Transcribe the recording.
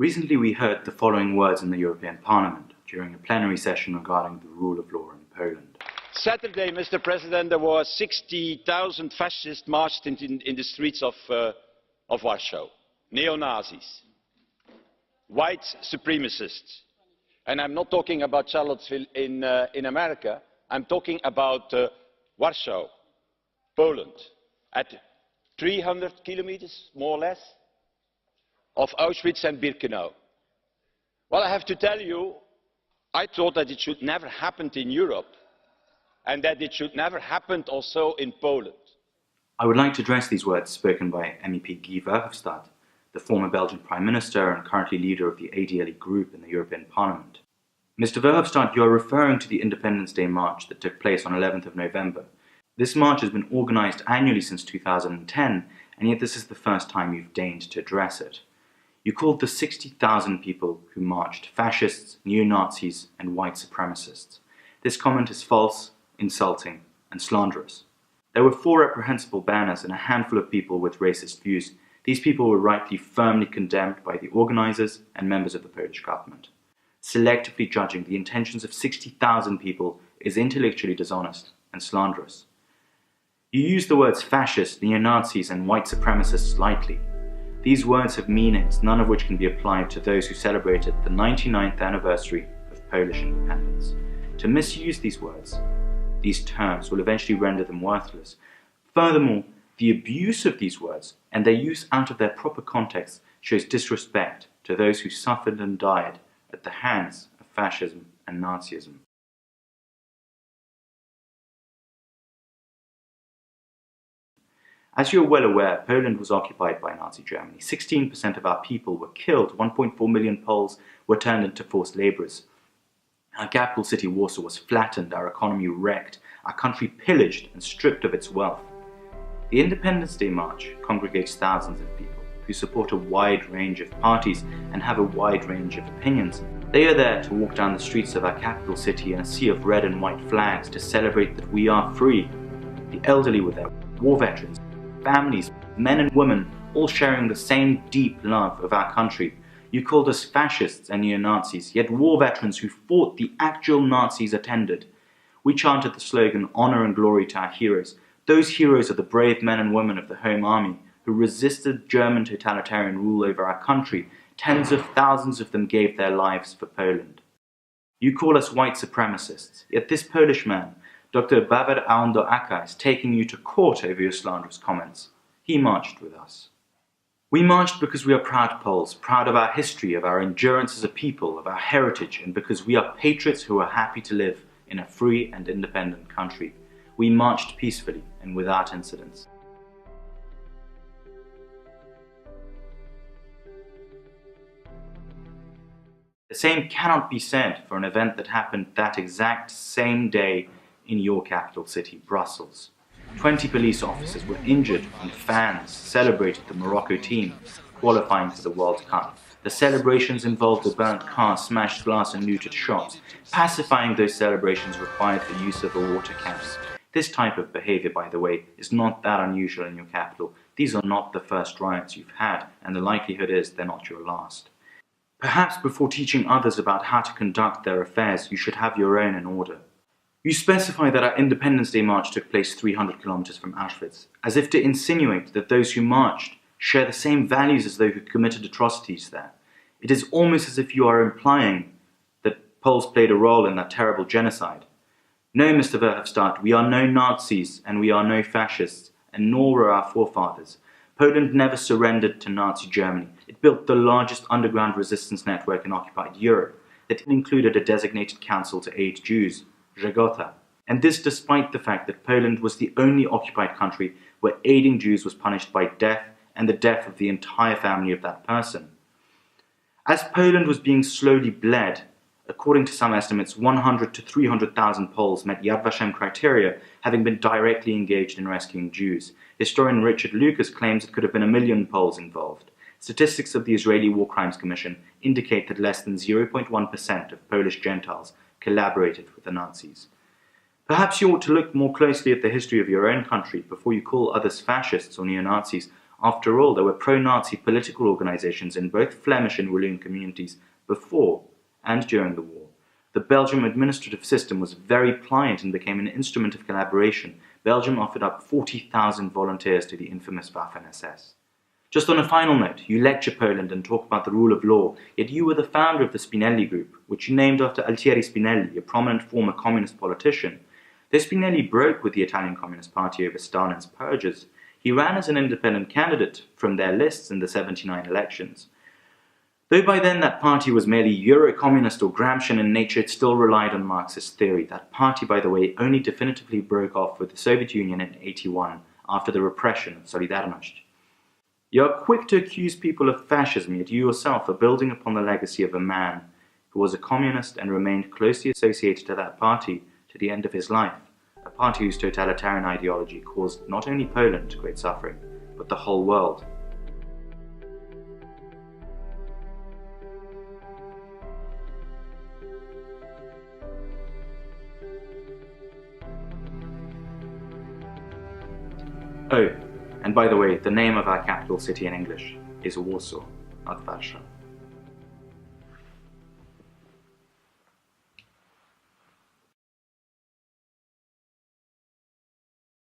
Recently we heard the following words in the European Parliament during a plenary session regarding the rule of law in Poland. Saturday, Mr. President, there were 60,000 fascists marched in the streets of Warsaw. Neo-Nazis, white supremacists. And I'm not talking about Charlottesville in America, I'm talking about Warsaw, Poland, at 300 kilometers, more or less, of Auschwitz and Birkenau. Well, I have to tell you, I thought that it should never happen in Europe, and that it should never happen also in Poland. I would like to address these words spoken by MEP Guy Verhofstadt, the former Belgian Prime Minister and currently leader of the ADLE group in the European Parliament. Mr. Verhofstadt, you are referring to the Independence Day march that took place on 11th of November. This march has been organised annually since 2010, and yet this is the first time you've deigned to address it. You called the 60,000 people who marched fascists, neo-Nazis and white supremacists. This comment is false, insulting and slanderous. There were 4 reprehensible banners and a handful of people with racist views. These people were rightly firmly condemned by the organisers and members of the Polish government. Selectively judging the intentions of 60,000 people is intellectually dishonest and slanderous. You use the words fascist, neo-Nazis and white supremacists lightly. These words have meanings, none of which can be applied to those who celebrated the 99th anniversary of Polish independence. To misuse these words, these terms, will eventually render them worthless. Furthermore, the abuse of these words and their use out of their proper context shows disrespect to those who suffered and died at the hands of fascism and Nazism. As you are well aware, Poland was occupied by Nazi Germany. 16% of our people were killed, 1.4 million Poles were turned into forced labourers. Our capital city, Warsaw, was flattened, our economy wrecked, our country pillaged and stripped of its wealth. The Independence Day March congregates thousands of people who support a wide range of parties and have a wide range of opinions. They are there to walk down the streets of our capital city in a sea of red and white flags to celebrate that we are free. The elderly were there, war veterans, families, men and women, all sharing the same deep love of our country. You called us fascists and neo-Nazis, yet war veterans who fought the actual Nazis attended. We chanted the slogan, "Honour and glory to our heroes." Those heroes are the brave men and women of the Home Army who resisted German totalitarian rule over our country. Tens of thousands of them gave their lives for Poland. You call us white supremacists, yet this Polish man, Dr. Bawer Ałądło-Aka, is taking you to court over your slanderous comments. He marched with us. We marched because we are proud Poles, proud of our history, of our endurance as a people, of our heritage, and because we are patriots who are happy to live in a free and independent country. We marched peacefully and without incidents. The same cannot be said for an event that happened that exact same day in your capital city, Brussels. 20 police officers were injured and fans celebrated the Morocco team qualifying for the World Cup. The celebrations involved a burnt car, smashed glass and looted shops. Pacifying those celebrations required the use of a water cannon. This type of behaviour, by the way, is not that unusual in your capital. These are not the first riots you've had, and the likelihood is they're not your last. Perhaps before teaching others about how to conduct their affairs, you should have your own in order. You specify that our Independence Day march took place 300 kilometers from Auschwitz, as if to insinuate that those who marched share the same values as those who committed atrocities there. It is almost as if you are implying that Poles played a role in that terrible genocide. No, Mr. Verhofstadt, we are no Nazis and we are no fascists, and nor were our forefathers. Poland never surrendered to Nazi Germany. It built the largest underground resistance network in occupied Europe that included a designated council to aid Jews, Żegota. And this despite the fact that Poland was the only occupied country where aiding Jews was punished by death and the death of the entire family of that person. As Poland was being slowly bled, according to some estimates, 100 to 300,000 Poles met Yad Vashem criteria, having been directly engaged in rescuing Jews. Historian Richard Lucas claims it could have been 1 million Poles involved. Statistics of the Israeli War Crimes Commission indicate that less than 0.1% of Polish Gentiles collaborated with the Nazis. Perhaps you ought to look more closely at the history of your own country before you call others fascists or neo-Nazis. After all, there were pro-Nazi political organizations in both Flemish and Walloon communities before and during the war. The Belgian administrative system was very pliant and became an instrument of collaboration. Belgium offered up 40,000 volunteers to the infamous Waffen-SS. Just on a final note, you lecture Poland and talk about the rule of law, yet you were the founder of the Spinelli Group, which you named after Altieri Spinelli, a prominent former communist politician. Though Spinelli broke with the Italian Communist Party over Stalin's purges, he ran as an independent candidate from their lists in the '79 elections. Though by then that party was merely Euro-communist or Gramscian in nature, it still relied on Marxist theory. That party, by the way, only definitively broke off with the Soviet Union in '81 after the repression of Solidarność. You are quick to accuse people of fascism, yet you yourself are building upon the legacy of a man who was a communist and remained closely associated to that party to the end of his life, a party whose totalitarian ideology caused not only Poland great suffering, but the whole world. Oh, and by the way, the name of our capital city in English is Warsaw, not Warsaw.